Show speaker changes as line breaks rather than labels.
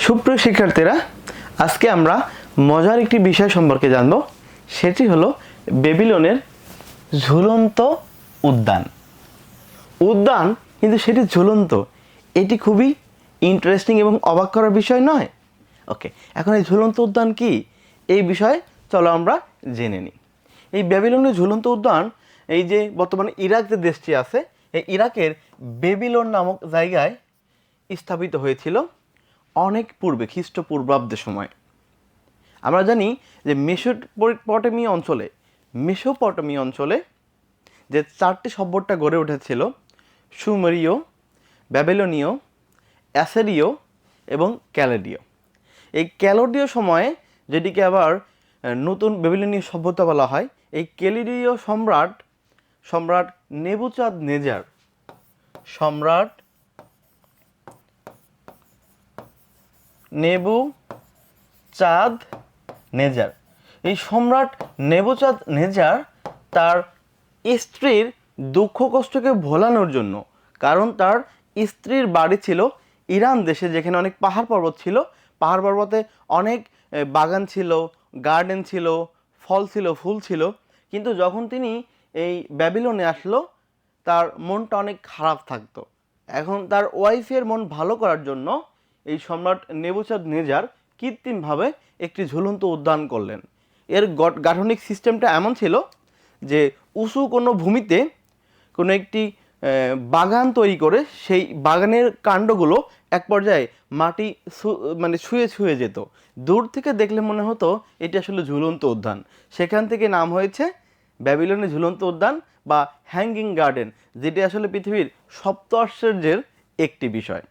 সুপ্রিয় শিক্ষার্থীরা, আজকে আমরা মজার একটি বিষয় সম্পর্কে জানব। সেটি হলো বেবিলনের ঝুলন্ত উদ্যান। উদ্যান কিন্তু সেটি ঝুলন্ত। এটি খুবই ইন্টারেস্টিং এবং অবাক করার বিষয় নয়? ওকে, এখন এই ঝুলন্ত উদ্যান কি, এই বিষয়ে চলো আমরা জেনে নিই। এই বেবিলনের ঝুলন্ত উদ্যান, এই যে বর্তমানে ইরাক যে দেশটি আছে, এই ইরাকের বেবিলন নামক জায়গায় স্থাপিত হয়েছিল অনেক পূর্বে, খ্রিস্টপূর্বাব্দের সময়। আমরা জানি যে মেসোপটেমি অঞ্চলে যে চারটি সভ্যতা গড়ে উঠেছিল, সুমেরীয়, ব্যাবিলনীয়, অ্যাসিরীয় এবং ক্যালেডীয়। এই ক্যালেডীয় সময়ে, যেটিকে আবার নতুন বেবিলনীয় সভ্যতা বলা হয়, এই ক্যালেডীয় সম্রাট নেবুচাঁদনেজার এই সম্রাট নেবুচাঁদনেজার তার স্ত্রীর দুঃখ কষ্টকে ভোলানোর জন্য, কারণ তার স্ত্রীর বাড়ি ছিল ইরান দেশে, যেখানে অনেক পাহাড় পর্বত ছিল, পাহাড় পর্বতে অনেক বাগান ছিল, গার্ডেন ছিল, ফল ছিল, ফুল ছিল। কিন্তু যখন তিনি এই ব্যাবিলনে আসলো, তার মনটা অনেক খারাপ থাকতো। এখন তার ওয়াইফের মন ভালো করার জন্য এই সম্রাট নেবুচাঁদনেজার কৃত্রিমভাবে একটি ঝুলন্ত উদ্যান করলেন। এর গাঠনিক সিস্টেমটা এমন ছিল যে উঁচু কোনো ভূমিতে কোনো একটি বাগান তৈরি করে সেই বাগানের কাণ্ডগুলো এক পর্যায়ে মাটি ছুঁয়ে ছুঁয়ে যেত। দূর থেকে দেখলে মনে হতো এটি আসলে ঝুলন্ত উদ্যান। সেখান থেকে নাম হয়েছে ব্যাবিলনের ঝুলন্ত উদ্যান বা হ্যাঙ্গিং গার্ডেন, যেটি আসলে পৃথিবীর সপ্ত আশ্চর্যের একটি বিষয়।